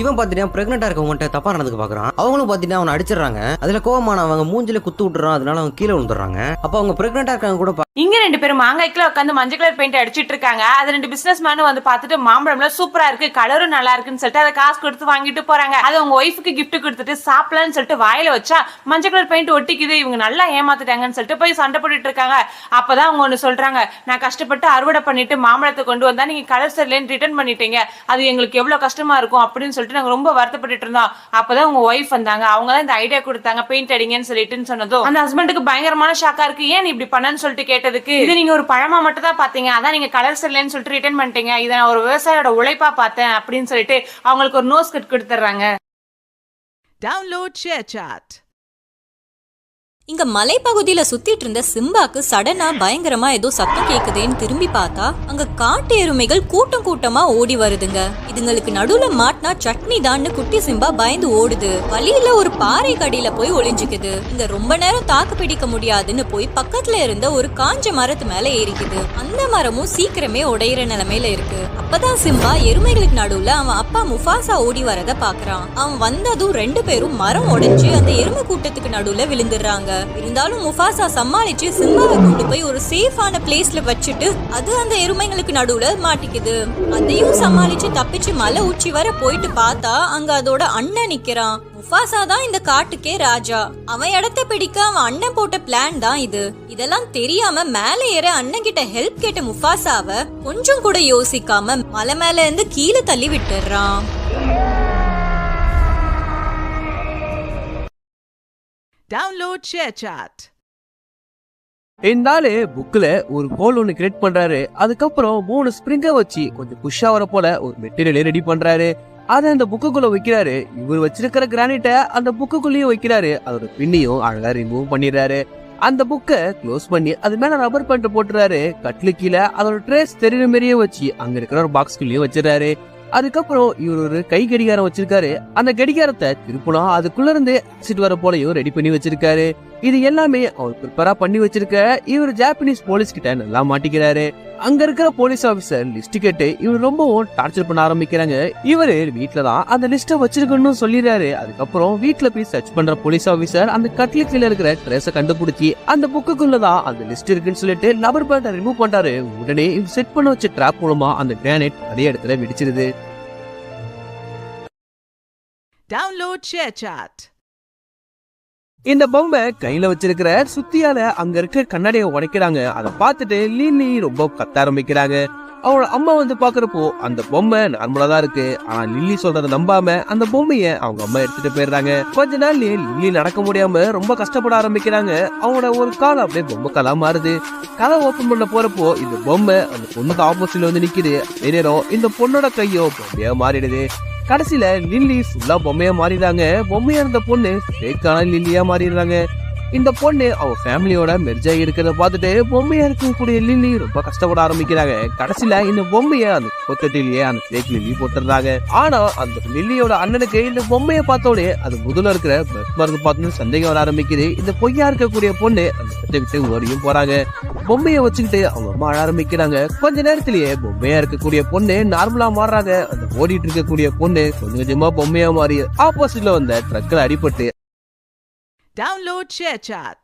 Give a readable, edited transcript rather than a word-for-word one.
இவன் பாத்தீங்கன்னா பிரெக்னெண்டா இருக்கவங்க தப்பா நடந்துக்க பாக்குறான். அவங்களும் பாத்தீங்கன்னா அவனை அடிச்சிடறாங்க. அதுல கோவமான அவங்க மூஞ்சில குத்து விட்டுறான். அதனால அவங்க கீழே விழுந்துடுறாங்க. அப்ப அவங்க பிரெக்னெண்டா இருக்காங்க கூட இங்க 2 பேரும் மாங்காய்க்குள்ள உட்காந்து மஞ்சள் கலர் பெயிண்ட் அடிச்சிட்டு இருக்காங்க. அது 2 பிசினஸ் மேனும் வந்து பார்த்துட்டு மாம்பழம்ல சூப்பரா இருக்கு, கலரும் நல்லா இருக்குன்னு சொல்லிட்டு அதை காசு கொடுத்து வாங்கிட்டு போறாங்க. அது அவங்க ஒய்ஃபுக்கு கிஃப்ட் கொடுத்துட்டு சாப்பிடலான்னு சொல்லிட்டு வாயில வச்சா மஞ்சள் கலர் பெயிண்ட் ஒட்டிக்குது. இவங்க நல்லா ஏமாத்திட்டாங்கன்னு சொல்லிட்டு போய் சண்டை போட்டுட்டு இருக்காங்க. அப்பதான் அவங்க ஒண்ணு சொல்றாங்க, நான் கஷ்டப்பட்டு அறுவடை பண்ணிட்டு மாம்பழத்தை கொண்டு வந்தா நீங்க கலர் சரியில்லைன்னு ரிட்டர்ன் பண்ணிட்டீங்க, அது எங்களுக்கு எவ்வளவு கஷ்டமா இருக்கும் அப்படின்னு சொல்லிட்டு நாங்க ரொம்ப வருத்தப்பட்டு இருந்தோம். அப்பதான் உங்க ஒய்ஃப் வந்தாங்க, அவங்க தான் இந்த ஐடியா கொடுத்தாங்க பெயிண்ட் அடிங்கன்னு சொல்லிட்டுன்னு சொன்னதும் அந்த ஹஸ்பண்டுக்கு பயங்கரமான ஷாக்கா இருக்கு. ஏன் இப்படி பண்ணன்னு சொல்லிட்டு கேட்டதுக்கு, இது நீங்க ஒரு பழமா மட்டும் தான் பாத்தீங்க, அதான் நீங்க கலர் சரியில்லைன்னு சொல்லிட்டு ரிட்டர்ன் பண்ணிட்டீங்க, இதை நான் ஒரு விவசாயியோட உழைப்பா பார்த்தேன் அப்படின்னு சொல்லிட்டு அவங்களுக்கு ஒரு நோஸ் கட் கொடுத்துறாங்க. Download ShareChat. இங்க மலைப்பகுதியில சுத்திட்டு இருந்த சிம்பாக்கு சடனா பயங்கரமா ஏதோ சத்தம் கேக்குதேன்னு திரும்பி பார்த்தா அங்க காட்டு எருமைகள் கூட்டம் கூட்டமா ஓடி வருதுங்க. இதுங்களுக்கு நடுவுல மாட்டினா சட்னி தான்னு குட்டி சிம்பா பயந்து ஓடுது. வழியில ஒரு பாறை கடியில போய் ஒளிஞ்சுக்குது. இங்க ரொம்ப நேரம் தாக்கு பிடிக்க முடியாதுன்னு போய் பக்கத்துல இருந்த ஒரு காஞ்ச மரத்து மேல ஏறிக்குது. அந்த மரமும் சீக்கிரமே உடையிற நிலைமையில இருக்கு. அப்பதான் சிம்பா எருமைகளுக்கு நடுவுல அவன் அப்பா முஃபாசா ஓடி வரத பாக்குறான். அவன் வந்ததும் 2 பேரும் மரம் உடைஞ்சு அந்த எருமை கூட்டத்துக்கு நடுவுல விழுந்துடுறாங்க. இருந்தாலும் முஃபாசா சமாளிச்சு சிம்பாவை கொண்டு போய் ஒரு சேஃபான பிளேஸ்ல வச்சுட்டு அது அந்த எருமைங்களுக்கு நடுவுல மாட்டிக்குது. அதையும் சமாளிச்சு தப்பிச்சு மலை உச்சி வர போயிட்டு பார்த்தா அங்க அதோட அண்ணன் நிக்கிறான். முஃபாசா தான் இந்த காட்டுக்கே ராஜா. அவன் இடத்தை பிடிக்க அவன் அண்ணன் போட்ட பிளான் தான் இது. இதெல்லாம் தெரியாம மேல ஏற அண்ணன் கிட்ட ஹெல்ப் கேட்ட முஃபாசாவை கொஞ்சம் கூட யோசிக்காம மலை மேல இருந்து கீழே தள்ளி விட்டுறான். Download ShareChat. இருந்தாலே புக்ல ஒரு கோல் ஒன்று கிரியேட் பண்றாரு. அதுக்கப்புறம் 3 ஸ்ப்ரிங்க வச்சு கொஞ்சம் புஷ்ஷா வர போல ஒரு மெட்டீரியல் ரெடி பண்றாரு. அதை அந்த புக்குக்குள்ள வைக்கிறாரு. இவர் வச்சிருக்கிற கிரானைட்டை அந்த புக்குக்குள்ளேயும் வைக்கிறாரு. அதோட பின்னையும் அழகா ரிமூவ் பண்ணிடுறாரு. அந்த புக்கை க்ளோஸ் பண்ணி அது மேல ரப்பர் பேண்ட் போட்டுறாரு. கட்லு கீழே அதோட ட்ரேஸ் தெரியுற மாதிரியே வச்சு அங்க இருக்கிற ஒரு பாக்ஸ்குள்ளேயும் வச்சிடறாரு. அதுக்கப்புறம் இவர் ஒரு கை கடிகாரம் வச்சிருக்காரு. அந்த கடிகாரத்தை திருப்பனா அதுக்குள்ள இருந்து ஆக்சிட் வர போலையும் ரெடி பண்ணி வச்சிருக்காரு. இது எல்லாமே அவர் ப்ரிப்பரா பண்ணி வச்சிருக்க. இவர் ஜாப்பனீஸ் போலீஸ் கிட்ட நல்லா மாட்டிக்கிறாரு. அங்க இருக்கிற போலீஸ் ஆபீசர் லிஸ்ட் கேட்டு இவர் ரொம்பவும் டார்ச்சர் பண்ண ஆரம்பிக்கிறாங்க. இவரு வீட்டுலதான் அந்த லிஸ்ட வச்சிருக்கணும்னு சொல்லிடுறாரு. அதுக்கப்புறம் வீட்டுல போய் சர்ச் பண்ற போலீஸ் ஆபீசர் அந்த கட்ல கீழே இருக்கிற ட்ரேஸ கண்டுபிடிச்சி அந்த புக்குக்குள்ளதான் அந்த லிஸ்ட் இருக்குன்னு சொல்லிட்டு லப்பர் பேண்டை ரிமூவ் பண்றாரு. உடனே இவர் செட் பண்ண வச்ச ட்ராப் மூலமா அந்த கிரானைட் அதே இடத்துல வெடிச்சிருது. Download ShareChat. இந்த பொம்மை கையில வச்சிருக்கிற சுத்தியால அங்க இருக்க கண்ணாடியை உடைக்கிறாங்க. அதை பார்த்துட்டு லில்லி ரொம்ப கத்த ஆரம்பிக்கிறாங்க. அவளோட அம்மா வந்து பாக்குறப்போ அந்த பொம்மை நார்மலா தான் இருக்கு. ஆனா லில்லி சொல்றதை நம்பாம அந்த பொம்மைய அவங்க அம்மா எடுத்துட்டு போயிடுறாங்க. கொஞ்ச நாள் லில்லி நடக்க முடியாம ரொம்ப கஷ்டப்பட ஆரம்பிக்கிறாங்க. அவனோட ஒரு கால் அப்படியே பொம்மை காலா மாறுது. கதை ஓபன் பண்ண போறப்போ இந்த பொம்மை அந்த பொண்ணுக்கு ஆப்போசிட்ல வந்து நிக்குது. அதே நேரம் இந்த பொண்ணோட கையோ பொம்மையா மாறிடுது. கடைசியில லில்லி ஃபுல்லா பொம்மையா மாறிடுறாங்க. பொம்மையா இருந்த பொண்ணு ஃபேக்கான லில்லியா மாறிடுறாங்க. இந்த பொண்ணு அவங்க ஃபேமிலியோட மெர்ஜா இருக்கிறத பார்த்துட்டு பொம்மையா இருக்கக்கூடிய லில்லி ரொம்ப கஷ்டப்பட ஆரம்பிக்கிறாங்க. கடைசியில இந்த பொம்மைய அந்த கொத்தட்டிலேயே அந்த ஃபேக் லில்லி போட்டுறாங்க. ஆனா அந்த லில்லியோட அண்ணனுக்கு இந்த பொம்மையை பார்த்தோடே அது முதல்ல இருக்கிற மருந்து பார்த்து சந்தேகம் வர ஆரம்பிக்குது. இந்த பொய்யா இருக்கக்கூடிய பொண்ணு அந்த கட்டை விட்டு ஓடியும் போறாங்க. பொம்மையை வச்சுக்கிட்டு அவங்க அம்மா ஆட ஆரம்பிக்கிறாங்க. கொஞ்ச நேரத்திலேயே பொம்மையா இருக்கக்கூடிய பொண்ணு நார்மலா மாறுறாங்க. அந்த ஓடிட்டு இருக்கக்கூடிய பொண்ணு கொஞ்சம் கொஞ்சமா பொம்மையா மாறி ஆப்போசிட்ல வந்த ட்ரக்ல அடிபட்டு Download ShareChat.